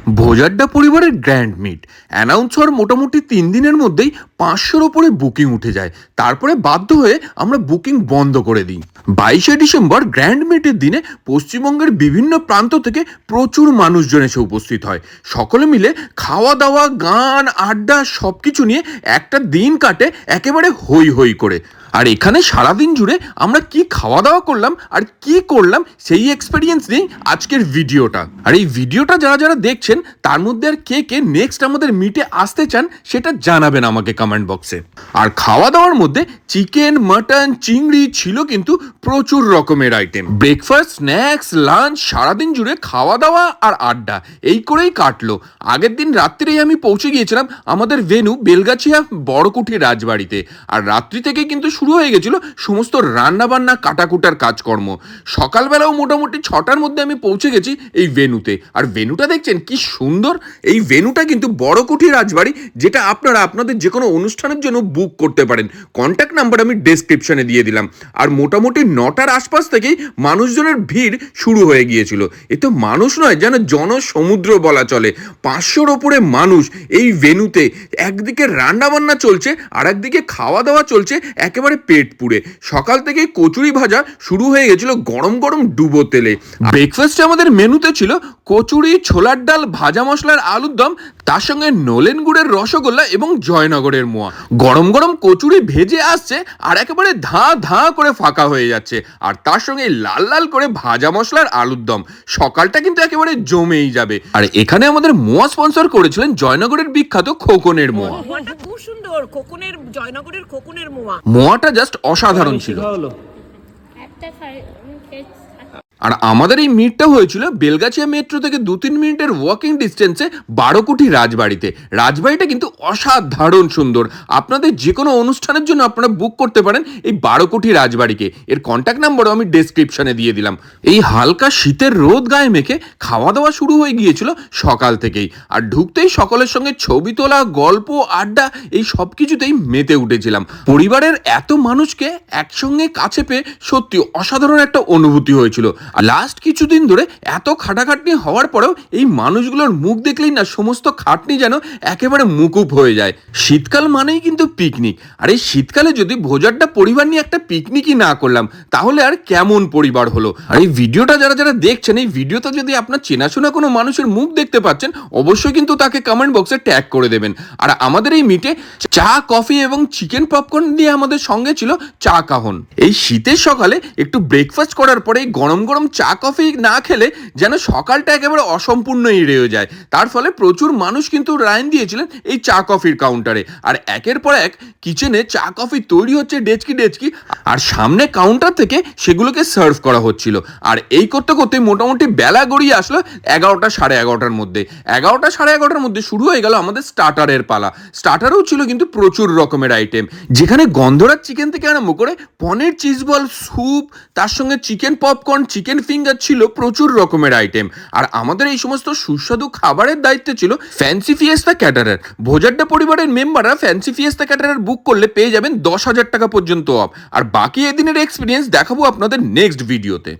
ভোজাড্ডা পরিবারের grand meet announce হওয়ার মোটামুটি 3 দিনের মধ্যেই 500-র ওপরে বুকিং উঠে যায়। তারপরে বাধ্য হয়ে আমরা বুকিং বন্ধ করে দিই। 22শে ডিসেম্বর গ্র্যান্ড মিটের দিনে পশ্চিমবঙ্গের বিভিন্ন প্রান্ত থেকে প্রচুর মানুষজন এসে উপস্থিত হয়। সকলে মিলে খাওয়া দাওয়া, গান, আড্ডা সবকিছু নিয়ে একটা দিন কাটে একেবারে হই হই করে। আর এখানে সারাদিন জুড়ে আমরা কি খাওয়া দাওয়া করলাম আর কি করলাম সেই এক্সপেরিয়েন্স নিয়েই আজকের ভিডিওটা। আর এই ভিডিওটা যারা যারা দেখছেন তার মধ্যে আর কে কে নেক্সট আমাদের মিটে আসতে চান সেটা জানাবেন আমাকে কমেন্ট বক্সে। আর খাওয়া দাওয়ার মধ্যে চিকেন, মাটন, চিংড়ি ছিল কিন্তু প্রচুর রকমের আইটেম। ব্রেকফাস্ট, স্ন্যাক্স, লাঞ্চ, সারাদিন জুড়ে খাওয়া দাওয়া আর আড্ডা এই করেই কাটলো। আগের দিন রাত্রিরেই আমি পৌঁছে গিয়েছিলাম আমাদের ভেন্যু বেলগাছিয়া বড়কুঠি রাজবাড়িতে। আর রাত্রি থেকে কিন্তু শুরু হয়ে গেছিল সমস্ত রান্নাবান্না, কাটাকুটার কাজকর্ম। সকালবেলাও মোটামুটি 6টার মধ্যে আমি পৌঁছে গেছি এই ভেন্যুতে। আর ভেন্যুটা দেখছেন কি সুন্দর। এই ভেন্যুটা কিন্তু বড়কুঠি রাজবাড়ি, যেটা আপনারা আপনাদের যে কোনো অনুষ্ঠানের জন্য বুক করতে পারেন। কন্ট্যাক্ট নাম্বার আমি ডেসক্রিপশনে দিয়ে দিলাম। আর মোটামুটি 9টার আশপাশ থেকেই মানুষজনের ভিড় শুরু হয়ে গিয়েছিল। এ তো মানুষ নয়, যেন জনসমুদ্র বলা চলে। 500-র ওপরে মানুষ এই ভেন্যুতে। একদিকে রান্নাবান্না চলছে আর একদিকে খাওয়া দাওয়া চলছে একেবারে পেট পুড়ে। সকাল থেকেই কচুরি ভাজা শুরু হয়ে গেছিল গরম গরম ডুবো তেলে। ব্রেকফাস্টে আমাদের মেনুতে ছিল কচুরি, ছোলার ডাল, ভাজা মশলার আলুর দম, তার সঙ্গে নলেন গুড়ের রসগোল্লা এবং জয়নগরের মোয়া। গরম গরম কচুরি ভেজে আসছে আর একেবারে ধা ধা করে ফাঁকা হয়ে যাচ্ছে। আর তার সঙ্গে লাল লাল করে ভাজা মশলার আলুর দম। সকালটা কিন্তু একেবারে জমেই যাবে। আর এখানে আমাদের মোয়া স্পন্সর করেছিলেন জয়নগরের বিখ্যাত খোকনের মোয়া। খুব সুন্দর খোকনের, জয়নগরের খোকনের মোয়া। মোয়াটা জাস্ট অসাধারণ ছিল। আর আমাদের এই মিটটা হয়েছিল বেলগাছিয়া মেট্রো থেকে 2-3 মিনিটের ওয়াকিং ডিস্টেন্সে বারোকুঠি রাজবাড়িতে। রাজবাড়িটা কিন্তু অসাধারণ সুন্দর। আপনাদের যে কোনো অনুষ্ঠানের জন্য আপনারা বুক করতে পারেন এই বারোকুঠি রাজবাড়িকে। এর কন্ট্যাক্ট নাম্বারও আমি ডেসক্রিপশনে দিয়ে দিলাম। এই হালকা শীতের রোদ গায়ে মেখে খাওয়া দাওয়া শুরু হয়ে গিয়েছিল সকাল থেকেই। আর ঢুকতেই সকলের সঙ্গে ছবি তোলা, গল্প, আড্ডা এই সব কিছুতেই মেতে উঠেছিলাম। পরিবারের এত মানুষকে একসঙ্গে কাছে পেয়ে সত্যি অসাধারণ একটা অনুভূতি হয়েছিল। আর লাস্ট কিছুদিন ধরে এত খাটাখাটনি হওয়ার পরেও এই মানুষগুলোর মুখ দেখলেই না সমস্ত খাটনি যেন একেবারে মুকুব হয়ে যায়। শীতকাল মানেই কিন্তু পিকনিক। আর এই শীতকালে যদি ভোজাড্ডা পরিবার নিয়ে একটা পিকনিকই না করলাম তাহলে আর কেমন পরিবার হলো। আর এই ভিডিওটা যারা যারা দেখছেন, এই ভিডিওতে যদি আপনার চেনাশোনা কোনো মানুষের মুখ দেখতে পাচ্ছেন অবশ্যই কিন্তু তাকে কমেন্ট বক্সে ট্যাগ করে দেবেন। আর আমাদের এই মিটে চা, কফি এবং চিকেন পপকর্ন দিয়ে আমাদের সঙ্গে ছিল চা কাহন। এই শীতের সকালে একটু ব্রেকফাস্ট করার পরে গরম গরম চা কফি না খেলে যেন সকালটা একেবারে অসম্পূর্ণই রয়ে যায়। তার ফলে প্রচুর মানুষ কিন্তু লাইন দিয়েছিলেন এই চা কফির কাউন্টারে। আর একের পর এক কিচেনে চা কফি তৈরি হচ্ছে ডেচকি ডেচকি, আর সামনে কাউন্টার থেকে সেগুলোকে সার্ভ করা হচ্ছিল। আর এই করতে করতে মোটামুটি বেলা গড়িয়ে আসলো 11টা সাড়ে 11টার মধ্যে। 11টা সাড়ে 11টার মধ্যে শুরু হয়ে গেল আমাদের স্টার্টারের পালা। স্টার্টারেও ছিল কিন্তু প্রচুর রকমের আইটেম, যেখানে গন্ধরাজ চিকেন থেকে আরম্ভ করে পনির, চিজ বল, স্যুপ, তার সঙ্গে চিকেন পপকর্ন, চিকেন ফিঙ্গার ছিল প্রচুর রকমের আইটেম। আর আমাদের এই সমস্ত সুস্বাদু খাবারের দায়িত্বে ছিল ফ্যান্সি ফিয়েস্তা ক্যাটারার। ভোজাড্ডা পরিবারের মেম্বাররা ফ্যান্সি ফিয়েস্তা ক্যাটারার বুক করলে পেয়ে যাবেন 10,000 টাকা পর্যন্ত অফ। আর বাকি এদিনের এক্সপিরিয়েন্স দেখাবো আপনাদের নেক্সট ভিডিওতে।